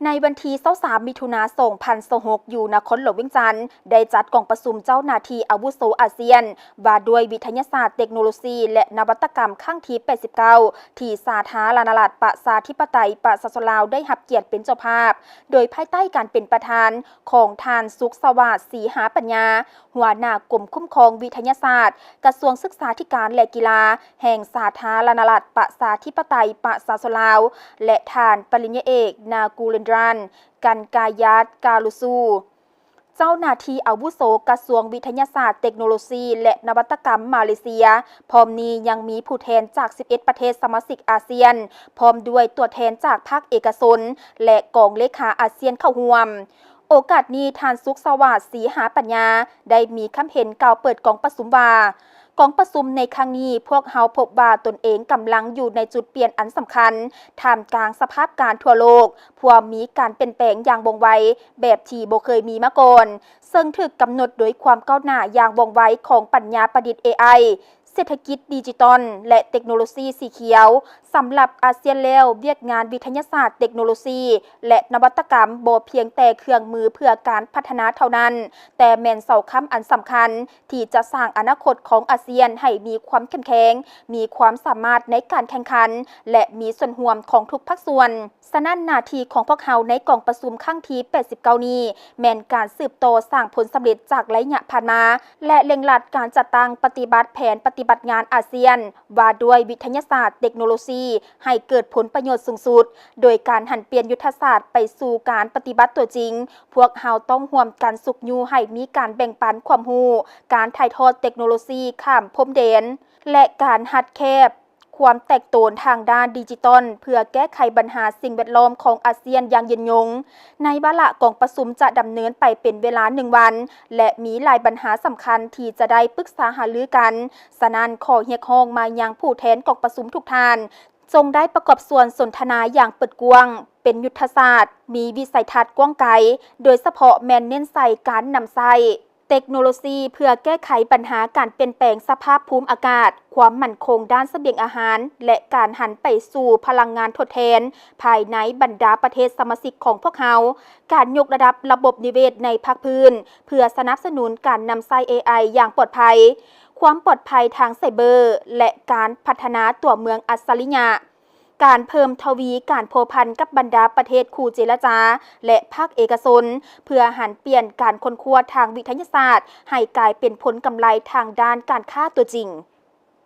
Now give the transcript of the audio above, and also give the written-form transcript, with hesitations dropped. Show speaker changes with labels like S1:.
S1: ในวันที่23มิถุนายน2026อยู่นครหลวงเวียงจันทน์ได้จัดกองประชุมเจ้าหน้าที่อาวุโสอาเซียนว่าด้วยวิทยาศาสตร์เทคโนโลยีและนวัตกรรมครั้งที่89ที่สาธารณรัฐประชาธิปไตยประชาชนลาวได้รับเกียรติเป็นเจ้าภาพโดยภายใต้การเป็นประธานของท่านสุขสวัสดิ์ศรีหาปัญญาหัวหน้ากรมคุ้มครองวิทยาศาสตร์กระทรวงศึกษาธิการและกีฬาแห่งสาธารณรัฐประชาธิปไตยประชาชนลาวและท่านปริญญาเอกนากูเลนดรันกันกายาตกาลุซูเจ้าหน้าที่อาวุโสกระทรวงวิทยาศาสตร์เทคโนโลยีและนวัตกรรมมาเลเซียพร้อมนี้ยังมีผู้แทนจาก11ประเทศสมาชิกอาเซียนพร้อมด้วยตัวแทนจากภาคเอกชนและกองเลขาอาเซียนเข้าร่วมโอกาสนี้ท่านสุขสวัสดิ์ศรีหาปัญญาได้มีคำเห็นกล่าวเปิดกองประชุมว่ากองประชุมในครั้งนี้พวกเฮาพบว่าตนเองกำลังอยู่ในจุดเปลี่ยนอันสำคัญท่ามกลางสภาพการทั่วโลกพวกมีการเปลี่ยนแปลงอย่างว่องไวแบบที่บ่เคยมีมาก่อนซึ่งถูกกำหนดโดยความก้าวหน้าอย่างว่องไวของปัญญาประดิษฐ์ AIเศรษฐกิจดิจิตอลและเทคโนโลยีสีเขียวสำหรับอาเซียนแล้วเวียดงานวิทยาศาสตร์เทคโนโลยีและนวัตกรรมบ่เพียงแต่เครื่องมือเพื่อการพัฒนาเท่านั้นแต่แม่นเสาค้ำอันสำคัญที่จะสร้างอนาคตของอาเซียนให้มีความเข้มแข็งมีความสามารถในการแข่งขันและมีส่วนร่วมของทุกภาคส่วนฉะนั้นหน้าที่ของพวกเฮาในกองประชุมครั้งที่89นี้แม่นการสืบโตสร้างผลสำเร็จจากระยะผ่านมาและเร่งรัดการจัดตั้งปฏิบัติแผนปฏิบัติงานอาเซียนว่าด้วยวิทยาศาสตร์เทคโนโลยีให้เกิดผลประโยชน์สูงสุดโดยการหันเปลี่ยนยุทธศาสตร์ไปสู่การปฏิบัติตัวจริงพวกเฮาต้องร่วมกันสุขอยู่ให้มีการแบ่งปันความรู้การถ่ายทอดเทคโนโลยีข้ามพรมแดนและการหัดแคบความแตกต่างทางด้านดิจิตอลเพื่อแก้ไขปัญหาสิ่งแวดล้อมของอาเซียนอย่างยืนยงในวาระกองประชุมจะดำเนินไปเป็นเวลา1วันและมีหลายปัญหาสำคัญที่จะได้ปรึกษาหารือกันฉะนั้นขอเรียกร้องมายังผู้แทนกองประชุมทุกท่านจงได้ประกอบส่วนสนทนาอย่างเปิดกว้างเป็นยุทธศาสตร์มีวิสัยทัศน์กว้างไกลโดยเฉพาะแม่นเน้นใส่การนำใช้เทคโนโลยีเพื่อแก้ไขปัญหาการเปลี่ยนแปลงสภาพภูมิอากาศความมั่นคงด้านเสบียงอาหารและการหันไปสู่พลังงานทดแทนภายในบรรดาประเทศสมาชิกของพวกเขาการยกระดับระบบนิเวศในภาคพื้นเพื่อสนับสนุนการนำใช้ AI อย่างปลอดภัยความปลอดภัยทางไซเบอร์และการพัฒนาตัวเมืองอัจฉริยะการเพิ่มทวีการโพพันกับบรรดาประเทศคู่เจรจาและภาคเอกชนเพื่อหันเปลี่ยนการค้นคว้าทางวิทยาศาสตร์ให้กลายเป็นผลกำไรทางด้านการค้าตัวจริง